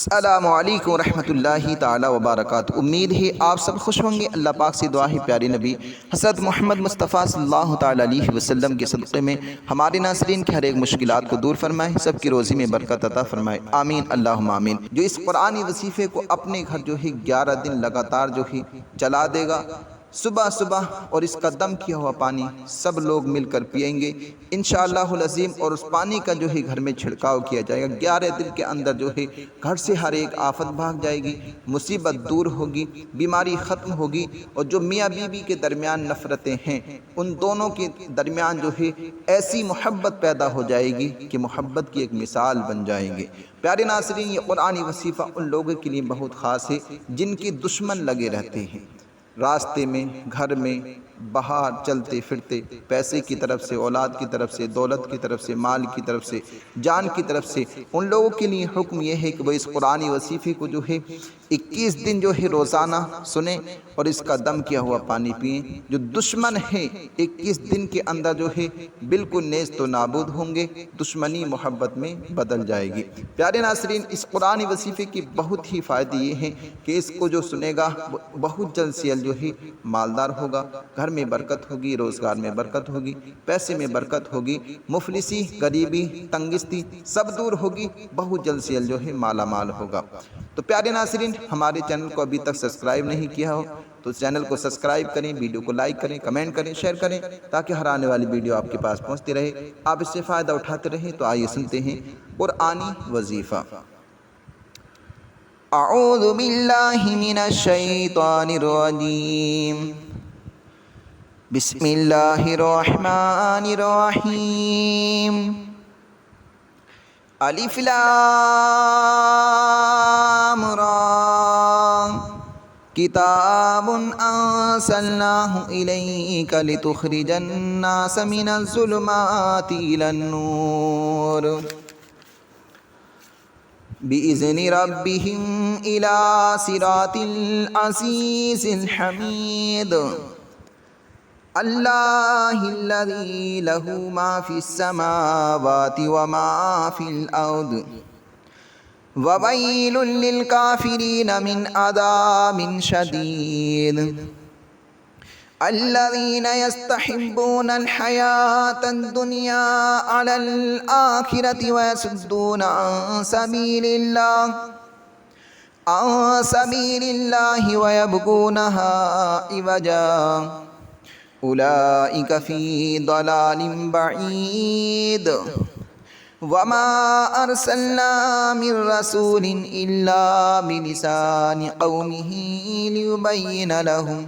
अस्सलामु अलैकुम रहमतुल्लाहि ताला व बरकातुहू। उम्मीद है आप सब खुश होंगे। अल्लाह पाक से दुआ है प्यारे नबी हज़रत मोहम्मद मुस्तफ़ा सल्लल्लाहु ताला अलैहि वसल्लम के सदक़े में हमारे नाज़रीन की हर एक मुश्किलात को दूर फरमाए, सबकी रोज़ी में बरकत अता फरमाए, आमीन अल्लाहुम्मा आमीन। जो इस कुरानी वजीफ़े को अपने घर जो है 11 दिन लगातार जो है चला देगा, सुबह सुबह और इसका दम किया हुआ पानी सब लोग मिलकर पिएंगे इंशाअल्लाहुल अज़ीम। और उस पानी का जो है घर में छिड़काव किया जाएगा। 11 दिन के अंदर जो है घर से हर एक आफत भाग जाएगी, मुसीबत दूर होगी, बीमारी ख़त्म होगी। और जो मियाँ बीवी के दरमियान नफ़रतें हैं, उन दोनों के दरमियान जो है ऐसी मोहब्बत पैदा हो जाएगी कि मोहब्बत की एक मिसाल बन जाएंगे। प्यारे नाज़रीन, ये कुरानी वसीफ़ा उन लोगों के लिए बहुत ख़ास है जिनके दुश्मन लगे रहते हैं, रास्ते में, घर में, बाहर चलते फिरते, पैसे की तरफ से, औलाद की तरफ से, दौलत की तरफ से, माल की तरफ से, जान की तरफ से। उन लोगों के लिए हुक्म यह है कि वह इस कुरानी वसीफ़े को जो है 21 दिन जो है रोज़ाना सुने और इसका दम किया हुआ पानी पिएँ। जो दुश्मन है 21 दिन के अंदर जो है बिल्कुल नेस्त तो नाबूद होंगे, दुश्मनी मोहब्बत में बदल जाएगी। प्यारे नाज़रीन, इस कुरानी वसीफ़े के बहुत ही फ़ायदे ये हैं कि इसको जो सुनेगा बहुत जल्द से जल्द जो है मालदार होगा, घर में बरकत होगी, रोज़गार में बरकत होगी, पैसे में बरकत होगी, मुफलिसी, गरीबी, तंगिस्ती सब दूर होगी, बहुत जल्द से जल्द जो है माला माल होगा। तो प्यारे नाज़रीन, हमारे चैनल को अभी तक सब्सक्राइब नहीं किया हो तो चैनल को सब्सक्राइब करें, वीडियो को लाइक करें, कमेंट करें, शेयर करें, ताकि हर आने वाली वीडियो आपके पास पहुँचती रहे, आप इससे फ़ायदा उठाते रहें। तो आइए सुनते हैं कुरानी वजीफ़ा। अऊज़ु बिल्लाहि मिनश शैतानिर रजीम। बिस्मिल्लाहिर रहमानिर रहीम। अलिफ लाम रा। किताबुन अंज़लनाहु इलैका लितुख़रिजन नास मिनज़ ज़ुलुमाति इलन नूर बिइज़्नि रब्बिहिम इला सिरातिल अज़ीज़िल हमीद। अल्लाहिल्लज़ी लहू मा फ़िस समावाति व मा फ़िल अर्द ववैलुल लिल काफ़िरीन मिन अज़ाबिन शदीद। अल्लज़ीना यस्तहिब्बूनल हयातद दुनिया अलल आखिरति व यसुद्दूना अन सबीलिल्लाहि व यबगूनहा इवजा उलाइका फ़ी दलालिम बईद। वमा अरसलना मिर रसूलिन इल्ला बिलिसानि क़ौमिही लियुबय्यिन लहुम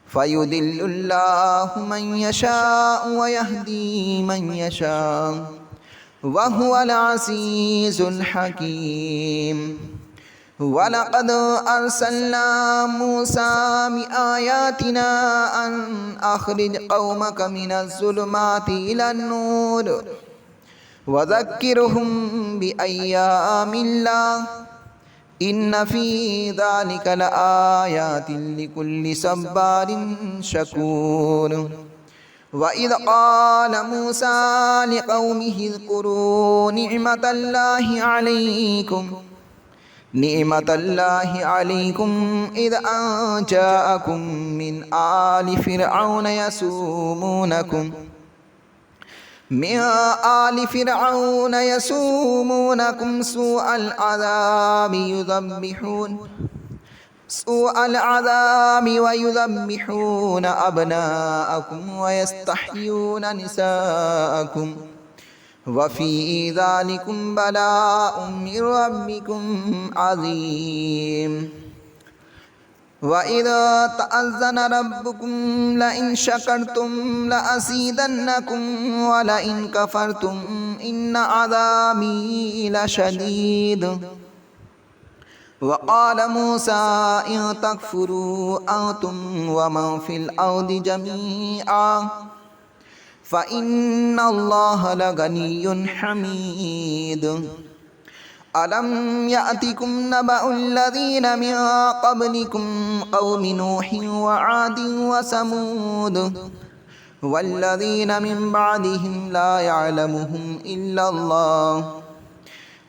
फ़युदिल्लुल्लाहु मन यशाअ व यहदी मन यशाअ व हुवल अज़ीज़ुल हकीम। वलक़द अरसलना मूसा बिआयातिना अन अख़रिज क़ौमक मिनज़ ज़ुलुमाति इलन नूर व ज़क्किरहुम बिअय्यामिल्लाह इन्न फ़ी ज़ालिका लआयातिन लिकुल्लि सब्बारिन शकूर। व इज़ क़ाल मूसा लिक़ौमिहि उज़्कुरू निअमतल्लाहि अलैकुम इज़ जाअकुम मिन आलि फ़िरऔन यसूमूनकुम सूअल अज़ाबि व युज़ब्बिहून अब्नाअकुम व यस्तहय्यून निसाअकुम व फ़ी ज़ालिकुम बलाउम मिर रब्बिकुम अज़ीम। व इज़ तअज़्ज़न रब्बुकुम लइन शकरतुम लअज़ीदन्नकुम व लइन कफ़रतुम इन्न अज़ाबी लशदीद। व क़ाल मूसा इन तकफ़ुरू अंतुम व मन फ़िल अर्दि जमीअन फ़इन्नल्लाह लगनिय्युन हमीद। अलम यातिकुम नबउल्लज़ीना मिन क़ब्लिकुम क़ौमि नूहिन व आदिन व समूद वल्लज़ीना मिन बअदिहिम ला यअलमुहुम इल्लल्लाह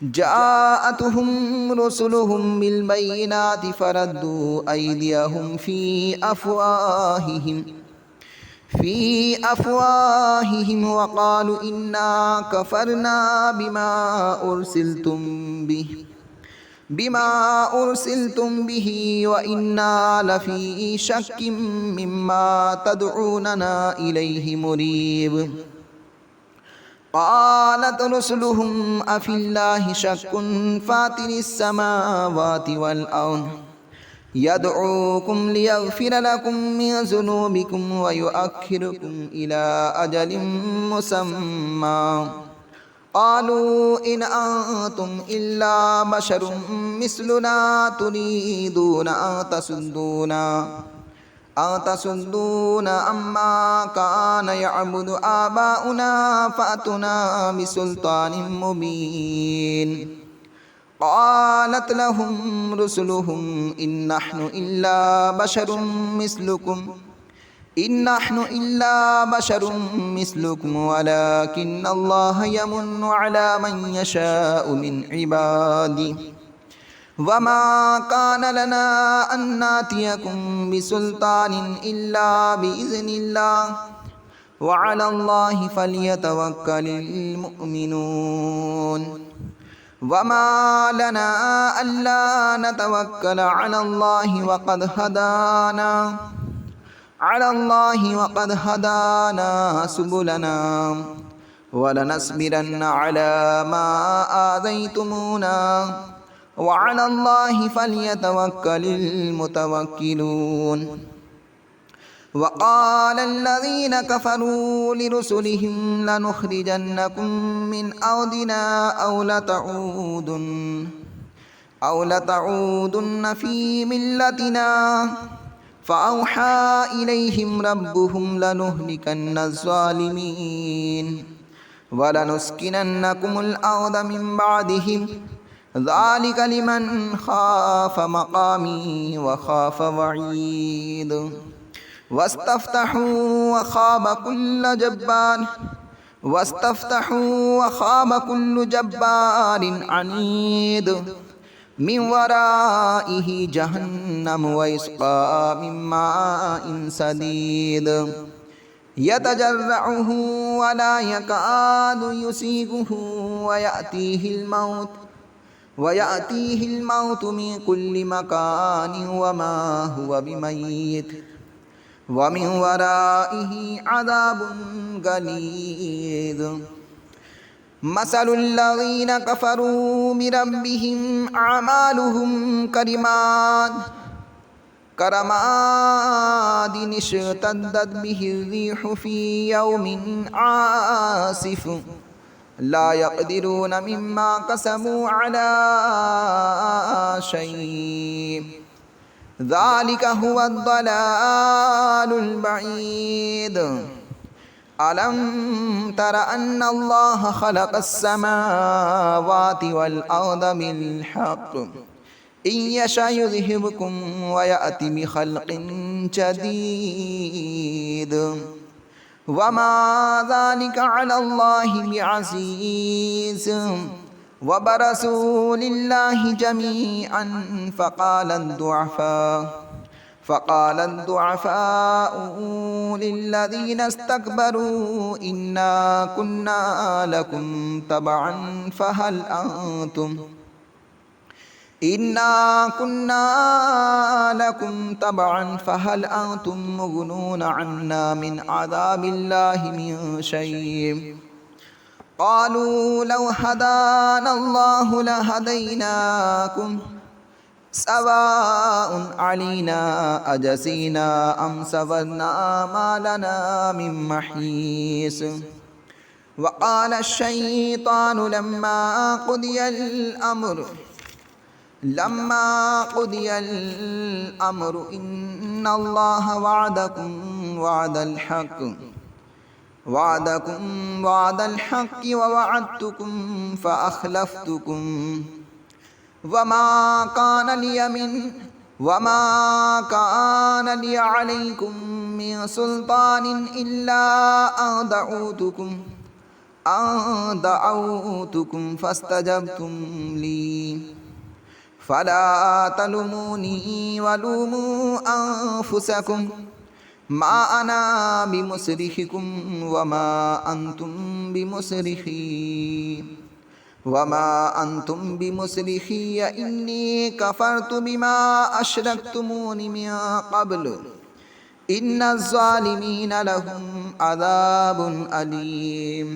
جاءتهم رسلهم بالبينات فردوا أيديهم في أفواههم وقالوا إنا كفرنا بما أرسلتم به وإنا لفي شك مما تدعوننا إليه مريب قالت رسلهم أفي الله شك فاطر السماوات والأرض يدعوكم ليغفر لكم من ذنوبكم ويؤخركم إلى أجل مسمى قالوا إن أنتم إلا بشر مثلنا تريدون أن تصدونا عما كان يعبد آباؤنا فأتنا بسلطان مبين قالت لهم رسلهم إن نحن إلا بشر مثلكم ولكن الله يمن على من يشاء من عباده وما كان لنا أن نأتيكم بسلطان إلا بإذن الله وعلى الله فليتوكل المؤمنون وما لنا ألا نتوكل على الله وقد هدانا سبلنا ولنصبرن على ما آذيتمونا وعلى الله فليتوكل المتوكلون وقال الذين كفروا لرسلهم لنخرجنكم من أرضنا أو لتعودن في ملتنا فأوحى إليهم ربهم لنهلكن الظالمين ولنسكننكم الأرض من بعدهم ذلك لمن خاف مقامي وخاف وعيد واستفتحوا وخاب كل جبار عنيد من ورائه جهنم ويسقى من ماء سديد يتجرعه ولا يكاد يسيغه ويأتيه الموت من كل مكان وما هو بميت ومن ورائه عذاب غليظ مثل الذين كفروا بربهم أعمالهم كرماد اشتدت به الريح في يوم عاصف لا يقدرون مما كسبوا على شيء ذلك هو الضلال البعيد ألم تر أن الله خلق السماوات والأرض بالحق إن يشأ يذهبكم ويأتي بخلق جديد وما ذلك على الله بعزيز وبرزوا لله جميعا فقال الضعفاء للذين استكبروا إنا كنا لكم تبعا فهل أنتم مغنون عنا من عذاب الله من شيء قالوا لو هدانا الله لهديناكم سواء علينا أجزينا أم صبرنا ما لنا من محيص وقال الشيطان لما قضي الأمر إن الله وعدكم وعد الحق ووعدتكم فأخلفتكم وما كان لي عليكم من سلطان إلا أن أن دعوتكم فاستجبتم لي فلا تلوموني ولوموا أنفسكم ما أنا بمصرخكم وما أنتم بمصرخي إني كفرت بما أشركتمون من قبل إن الظالمين لهم عذاب أليم